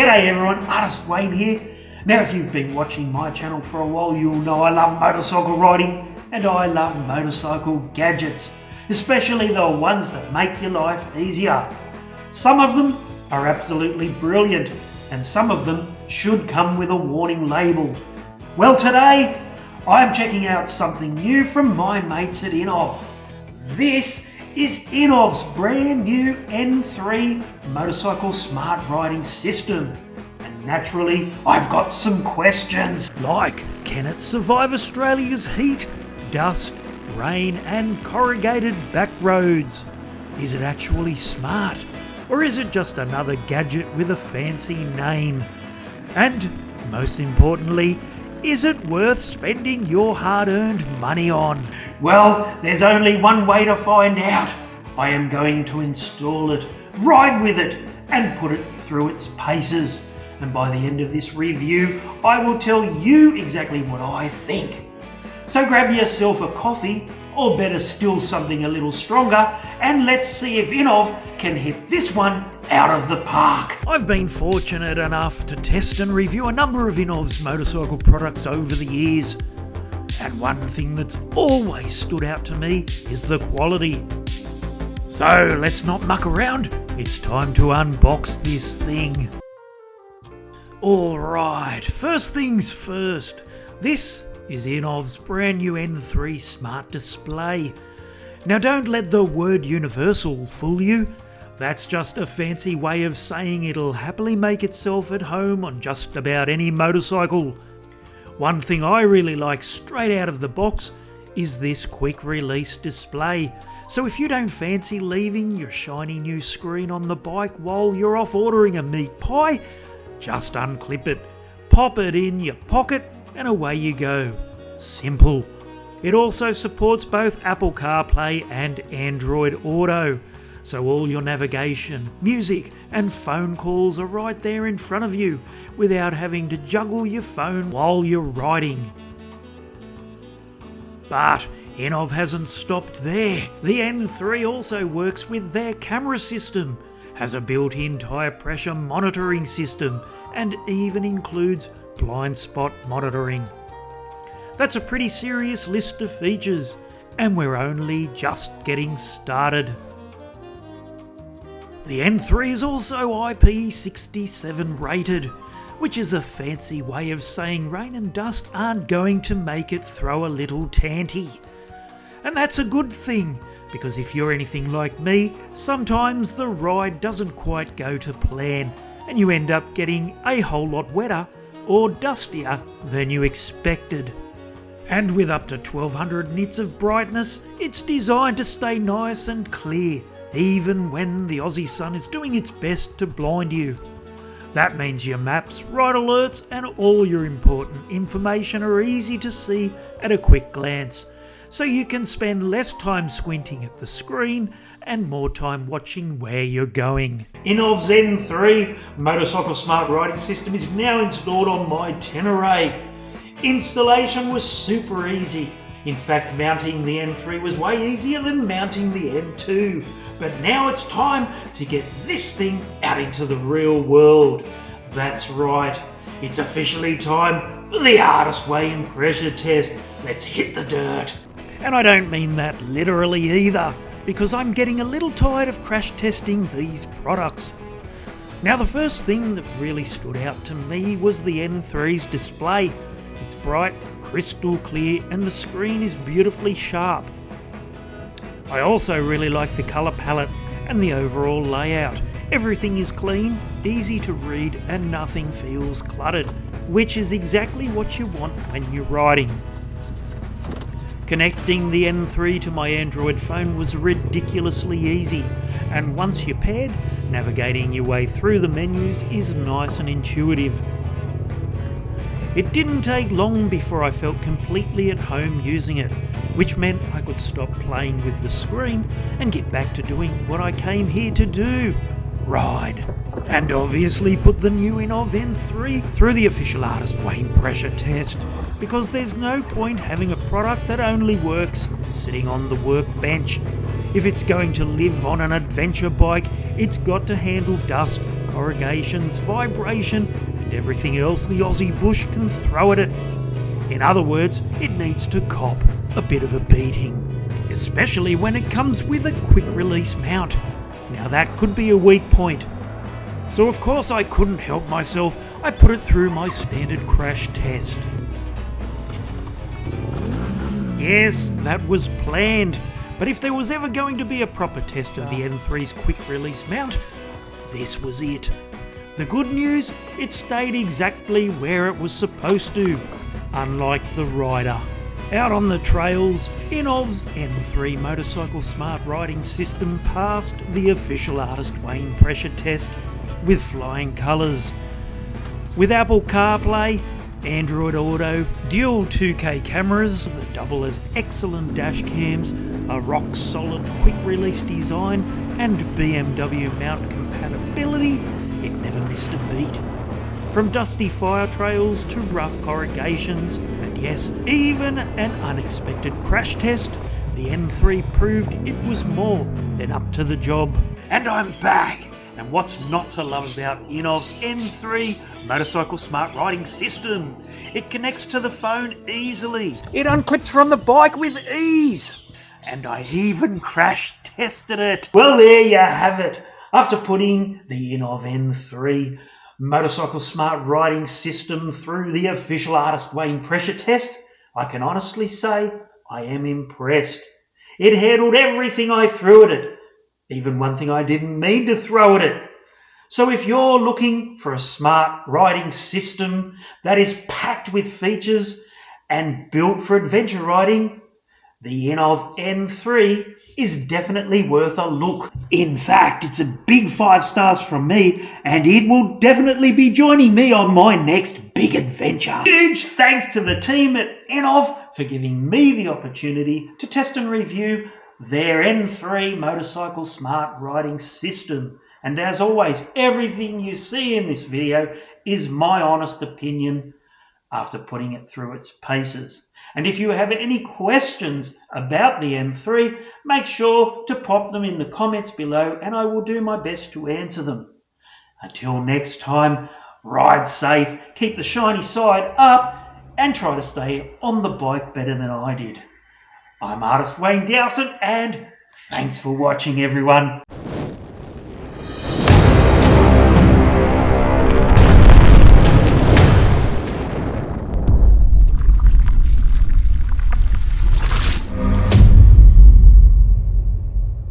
G'day everyone, Artist Wayne here. Now if you've been watching my channel for a while, you'll know I love motorcycle riding and I love motorcycle gadgets, especially the ones that make your life easier. Some of them are absolutely brilliant and some of them should come with a warning label. Well, today I'm checking out something new from my mates at INNOVV. This is INNOVV's brand new N3 motorcycle smart riding system. And naturally, I've got some questions. Like, can it survive Australia's heat, dust, rain and corrugated back roads? Is it actually smart? Or is it just another gadget with a fancy name? And most importantly, is it worth spending your hard-earned money on? Well, there's only one way to find out. I am going to install it, ride with it, and put it through its paces. And by the end of this review, I will tell you exactly what I think. So grab yourself a coffee, or better still something a little stronger, and let's see if INNOVV can hit this one out of the park. I've been fortunate enough to test and review a number of INNOVV's motorcycle products over the years. And one thing that's always stood out to me is the quality. So let's not muck around, it's time to unbox this thing. Alright, first things first, this is INNOVV's brand new N3 smart display. Now don't let the word universal fool you. That's just a fancy way of saying it'll happily make itself at home on just about any motorcycle. One thing I really like straight out of the box is this quick release display. So if you don't fancy leaving your shiny new screen on the bike while you're off ordering a meat pie, just unclip it, pop it in your pocket and away you go. Simple. It also supports both Apple CarPlay and Android Auto. So all your navigation, music and phone calls are right there in front of you without having to juggle your phone while you're riding. But INNOVV hasn't stopped there. The N3 also works with their camera system, has a built-in tyre pressure monitoring system and even includes blind spot monitoring. That's a pretty serious list of features and we're only just getting started. The N3 is also IP67 rated, which is a fancy way of saying rain and dust aren't going to make it throw a little tanty. And that's a good thing, because if you're anything like me, sometimes the ride doesn't quite go to plan and you end up getting a whole lot wetter or dustier than you expected. And with up to 1200 nits of brightness, it's designed to stay nice and clear, even when the Aussie sun is doing its best to blind you. That means your maps, ride alerts and all your important information are easy to see at a quick glance, so you can spend less time squinting at the screen and more time watching where you're going. INNOVV's N3 motorcycle smart riding system is now installed on my Ténéré. Installation was super easy. In fact, mounting the N3 was way easier than mounting the N2. But now it's time to get this thing out into the real world. That's right, it's officially time for the Artist Wayne pressure test. Let's hit the dirt. And I don't mean that literally either, because I'm getting a little tired of crash testing these products. Now the first thing that really stood out to me was the N3's display. It's bright, crystal clear and the screen is beautifully sharp. I also really like the colour palette and the overall layout. Everything is clean, easy to read and nothing feels cluttered, which is exactly what you want when you're riding. Connecting the N3 to my Android phone was ridiculously easy, and once you're paired, navigating your way through the menus is nice and intuitive. It didn't take long before I felt completely at home using it, which meant I could stop playing with the screen and get back to doing what I came here to do, ride. And obviously put the new INNOVV N3 through the official Artist Wayne pressure test, because there's no point having a product that only works sitting on the workbench. If it's going to live on an adventure bike, it's got to handle dust, corrugations, vibration, and everything else the Aussie bush can throw at it. In other words, it needs to cop a bit of a beating, especially when it comes with a quick release mount. Now that could be a weak point. So of course I couldn't help myself, I put it through my standard crash test. Yes, that was planned, but if there was ever going to be a proper test of the N3's quick release mount, this was it. The good news, it stayed exactly where it was supposed to, unlike the rider. Out on the trails, INNOVV's N3 motorcycle smart riding system passed the official Artist Wayne pressure test with flying colours. With Apple CarPlay, Android Auto, dual 2K cameras that double as excellent dash cams, a rock-solid quick-release design, and BMW mount compatibility, it never missed a beat. From dusty fire trails to rough corrugations, and yes, even an unexpected crash test, the N3 proved it was more than up to the job. And I'm back! And what's not to love about INNOVV's N3 motorcycle smart riding system? It connects to the phone easily. It unclips from the bike with ease. And I even crash tested it. Well, there you have it. After putting the INNOVV N3 motorcycle smart riding system through the official Artist Wayne pressure test, I can honestly say I am impressed. It handled everything I threw at it. Even one thing I didn't mean to throw at it. So if you're looking for a smart riding system that is packed with features and built for adventure riding, the INNOVV N3 is definitely worth a look. In fact, it's a big 5 stars from me, and it will definitely be joining me on my next big adventure. Huge thanks to the team at INNOVV for giving me the opportunity to test and review their N3 motorcycle smart riding system. And as always, everything you see in this video is my honest opinion after putting it through its paces. And if you have any questions about the N3, make sure to pop them in the comments below and I will do my best to answer them. Until next time, ride safe, keep the shiny side up, and try to stay on the bike better than I did. I'm Artist Wayne Dowson, and thanks for watching, everyone.